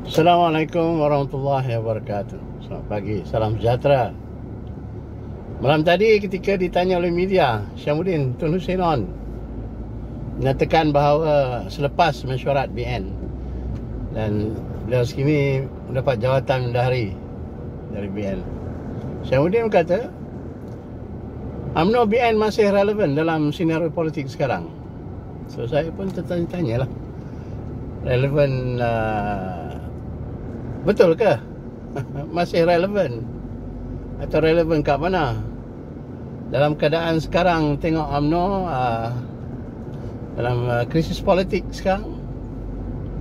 Assalamualaikum warahmatullahi wabarakatuh. Selamat pagi, salam sejahtera. Malam tadi ketika ditanya oleh media, Syamuddin Tun Husainon menyatakan bahawa selepas mesyuarat BN dan beliau sekini mendapat jawatan bendahari dari BN, Syamuddin berkata UMNO BN masih relevan dalam senario politik sekarang. So saya pun tertanya-tanya lah, relevan betul ke? Masih relevan? Atau relevan kat mana? Dalam keadaan sekarang tengok UMNO dalam krisis politik sekarang,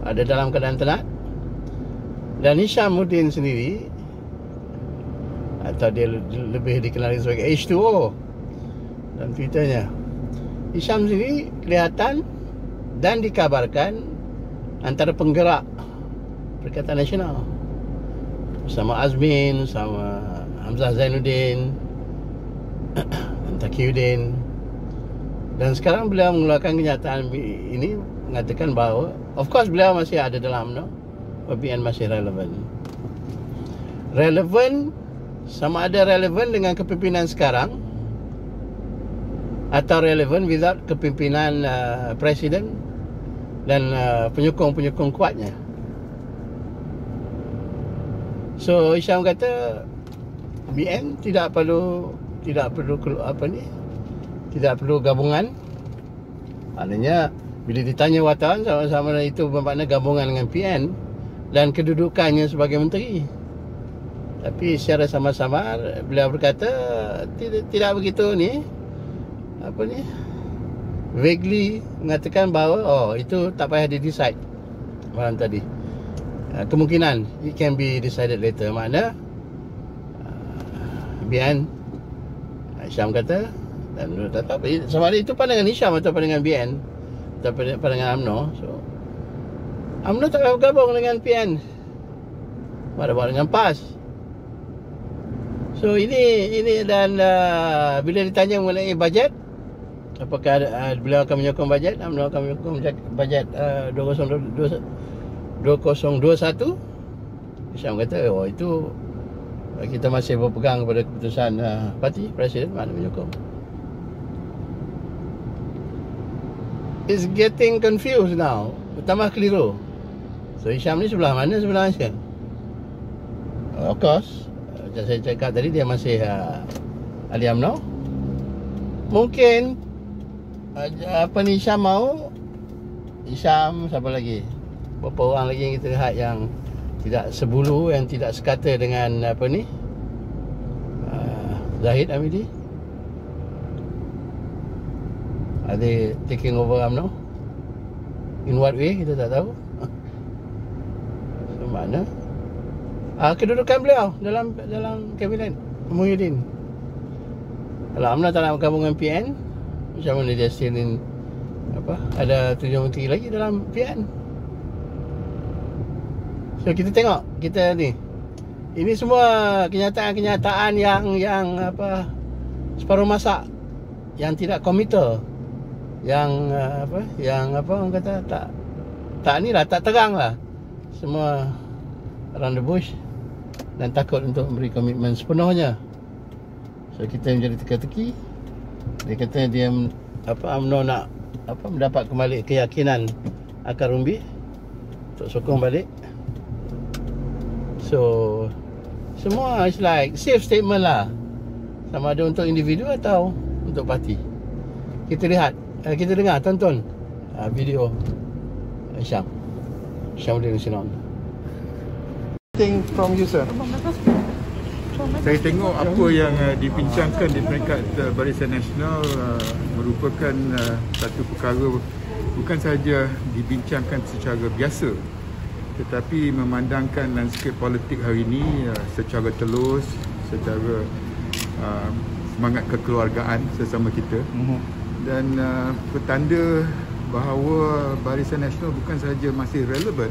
ada dalam keadaan tenat. Dan Hishamuddin sendiri, atau dia lebih dikenali sebagai H2O dalam Twitternya, Hisham sendiri kelihatan dan dikabarkan antara penggerak Perikatan Nasional bersama Azmin, sama Hamzah Zainuddin, Taqiyuddin. Dan sekarang beliau mengeluarkan kenyataan ini, mengatakan bahawa of course beliau masih ada dalam UMNO, BN masih relevan. Relevan, sama ada relevan dengan kepimpinan sekarang atau relevan without kepimpinan presiden dan penyokong-penyokong kuatnya. So Hisham kata BN tidak perlu tidak perlu gabungan. Maknanya bila ditanya wartawan, sama-sama itu bermakna gabungan dengan PN dan kedudukannya sebagai menteri. Tapi secara samar-samar beliau berkata tidak begitu ni, vaguely mengatakan bahawa itu tak payah di-decide malam tadi. Kemungkinan it can be decided later. Makna BN, Hisham kata, dan tak tahu sama ada itu pandangan Hisham atau pandangan BN atau pandangan UMNO. So UMNO tak bergabung dengan PN, buat dengan PAS. So ini dan bila ditanya mengenai bajet, apakah beliau akan menyokong bajet, UMNO akan menyokong bajet 2021, Hisham kata itu kita masih berpegang kepada keputusan parti presiden, mana menyokong. It's getting confused now, bertambah keliru. So Hisham ni sebelah mana sebenarnya? Of course, macam saya cakap tadi, dia masih ahli UMNO. Mungkin apa ni Hisham mau, Hisham siapa lagi, berapa orang lagi yang kita lihat yang tidak sebulu, yang tidak sekata dengan Zahid Hamidi. Are they taking over UMNO? In what way? Kita tak tahu. So mana kedudukan beliau dalam kabinet Muhyiddin? Kalau UMNO tak nak bergabung dengan PN, macam mana dia still in, ada 7 menteri lagi dalam PN? So kita tengok, kita ni, ini semua kenyataan-kenyataan yang separuh masak, yang tidak komitel, yang orang kata tak ni lah, tak terang lah, semua around the bush dan takut untuk memberi komitmen sepenuhnya. So kita menjadi teka-teki. Dia kata dia UMNO nak mendapat kembali keyakinan akar umbi untuk sokong balik. So semua is like safe statement lah, sama ada untuk individu atau untuk parti. Kita lihat, kita dengar, tonton video Syamuddin Husainon. Thing from you, sir. Saya tengok apa yang dibincangkan di peringkat Barisan Nasional merupakan satu perkara bukan sahaja dibincangkan secara biasa, tetapi memandangkan landscape politik hari ini secara telus, secara semangat kekeluargaan sesama kita, dan petanda bahawa Barisan Nasional bukan sahaja masih relevan,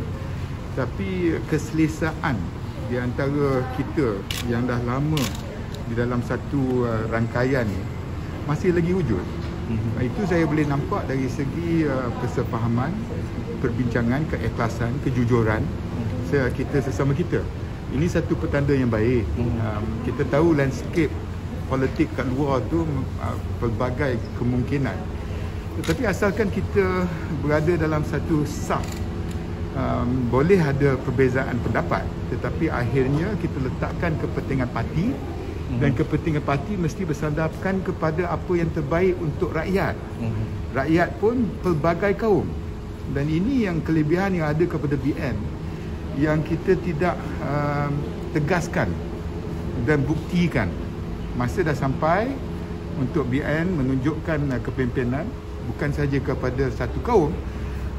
tapi keselesaan di antara kita yang dah lama di dalam satu rangkaian masih lagi wujud. Itu saya boleh nampak dari segi kesefahaman, perbincangan, keikhlasan, kejujuran kita sesama kita. Ini satu petanda yang baik. Kita tahu landscape politik kat luar tu pelbagai kemungkinan. Tetapi asalkan kita berada dalam satu saf, boleh ada perbezaan pendapat, tetapi akhirnya kita letakkan kepentingan parti, dan kepentingan parti mesti bersandarkan kepada apa yang terbaik untuk rakyat. Rakyat pun pelbagai kaum, dan ini yang kelebihan yang ada kepada BN yang kita tidak tegaskan dan buktikan. Masa dah sampai untuk BN menunjukkan kepimpinan bukan saja kepada satu kaum,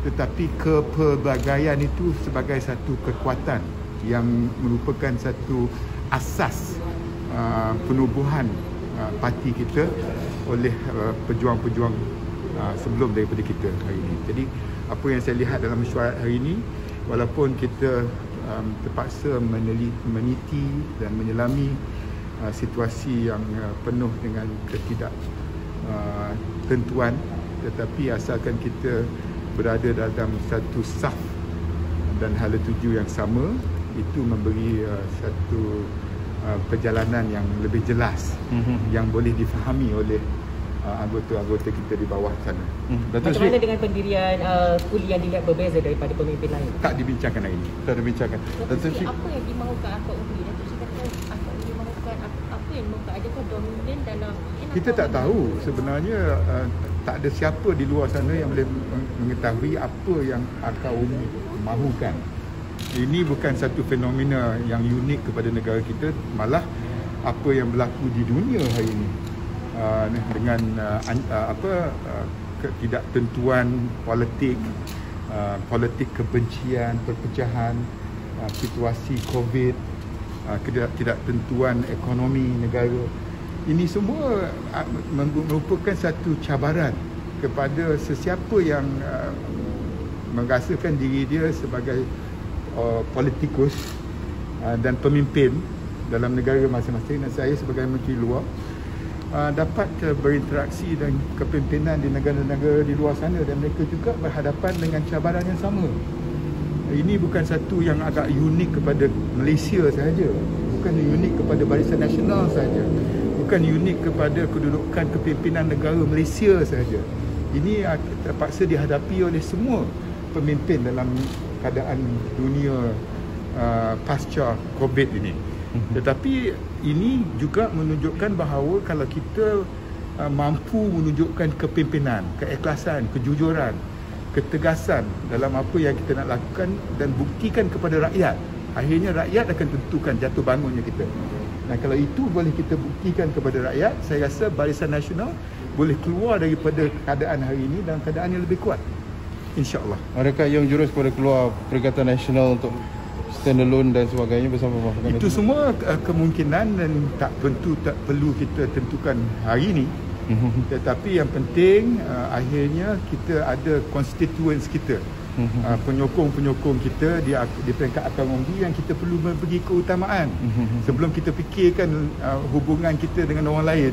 tetapi kepelbagaian itu sebagai satu kekuatan yang merupakan satu asas penubuhan parti kita oleh pejuang-pejuang sebelum daripada kita hari ini. Jadi apa yang saya lihat dalam mesyuarat hari ini, walaupun kita terpaksa meniti dan menyelami situasi yang penuh dengan ketidaktentuan, tetapi asalkan kita berada dalam satu saf dan hala tuju yang sama, itu memberi satu perjalanan yang lebih jelas, yang boleh difahami oleh anggota-anggota kita di bawah sana. Macam mana dengan pendirian kuli yang dilihat berbeza daripada pemimpin lain? Tak dibincangkan hari ini. Tak dibincangkan. Datuk Sri, apa yang dimahukan akar undi? Datuk Sri kata akar undi mahukan apa yang dimahukan? Adakah dominan dalam? Kita tak tahu sebenarnya. Tak ada siapa di luar sana yang boleh mengetahui apa yang akar undi mahukan. Ini bukan satu fenomena yang unik kepada negara kita, malah apa yang berlaku di dunia hari ini dengan ketidaktentuan politik, politik kebencian, perpecahan, situasi COVID, ketidaktentuan ekonomi negara. Ini semua merupakan satu cabaran kepada sesiapa yang merasakan diri dia sebagai politikus dan pemimpin dalam negara masing-masing, dan saya sebagai menteri luar dapat berinteraksi dan kepimpinan di negara-negara di luar sana, dan mereka juga berhadapan dengan cabaran yang sama. Ini bukan satu yang agak unik kepada Malaysia sahaja, bukan unik kepada Barisan Nasional sahaja, bukan unik kepada kedudukan kepimpinan negara Malaysia sahaja. Ini terpaksa dihadapi oleh semua pemimpin dalam keadaan dunia pasca COVID ini. Tetapi ini juga menunjukkan bahawa kalau kita mampu menunjukkan kepimpinan, keikhlasan, kejujuran, ketegasan dalam apa yang kita nak lakukan dan buktikan kepada rakyat, akhirnya rakyat akan tentukan jatuh bangunnya kita. Dan kalau itu boleh kita buktikan kepada rakyat, saya rasa Barisan Nasional boleh keluar daripada keadaan hari ini dalam keadaan yang lebih kuat, insya-Allah. Adakah yang jurus kepada keluar Perikatan Nasional untuk standalone dan sebagainya bersama Mahkamah? Itu semua kemungkinan dan tak perlu kita tentukan hari ini. Tetapi yang penting akhirnya kita ada constituents kita, penyokong-penyokong kita di peringkat akar undi yang kita perlu memberi keutamaan. Sebelum kita fikirkan hubungan kita dengan orang lain,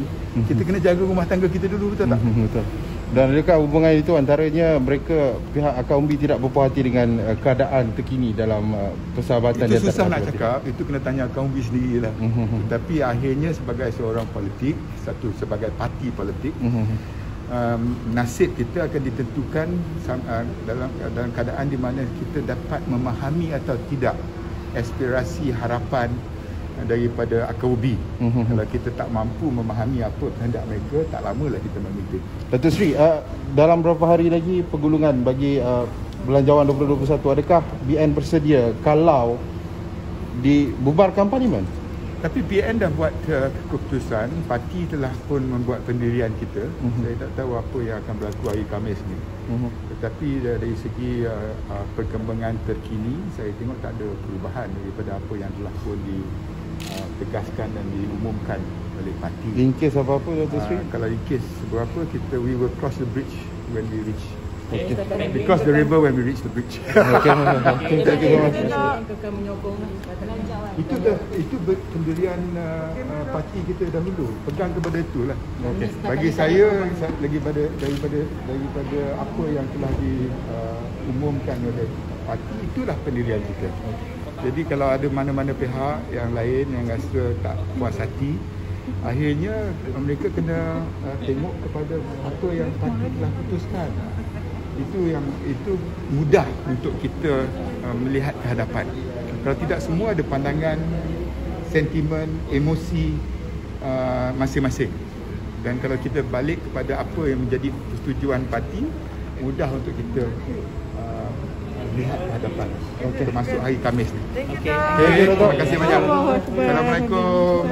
kita kena jaga rumah tangga kita dulu, betul tak? Betul. Dan adakah hubungan itu antaranya mereka pihak akar umbi tidak berpuas hati dengan keadaan terkini dalam persahabatan? Itu susah nak cakap, itu kena tanya akar umbi sendirilah. Tetapi akhirnya sebagai seorang politik, sebagai parti politik, nasib kita akan ditentukan dalam keadaan di mana kita dapat memahami atau tidak aspirasi, harapan daripada akar ubi. Kalau kita tak mampu memahami apa kehendak mereka, tak lamalah kita memimpin. Datuk Sri, dalam beberapa hari lagi pergulungan bagi Belanjawan 2021, adakah BN bersedia kalau dibubarkan parlimen? Tapi BN dah buat keputusan, parti telah pun membuat pendirian kita. Saya tak tahu apa yang akan berlaku hari Khamis ni. Tetapi dari segi perkembangan terkini, saya tengok tak ada perubahan daripada apa yang telah pun ditegaskan dan diumumkan oleh parti. In case apa-apa, Datuk Sri? Kalau in case seberapa, we will cross the bridge when we reach. Okay. Because the river when we reach the bridge. Itu pendirian parti kita dahulu. Pegang kepada itulah. Bagi saya daripada apa yang telah diumumkan oleh parti, itulah pendirian kita. Jadi kalau ada mana-mana pihak yang lain yang rasa tak puas hati, akhirnya mereka kena tengok kepada apa yang parti telah putuskan. Itu mudah untuk kita melihat ke hadapan. Kalau tidak, semua ada pandangan, sentimen, emosi masing-masing. Dan kalau kita balik kepada apa yang menjadi persetujuan parti, mudah untuk kita lihat ke hadapan, termasuk hari Khamis ni. Okey. Terima kasih banyak. Assalamualaikum.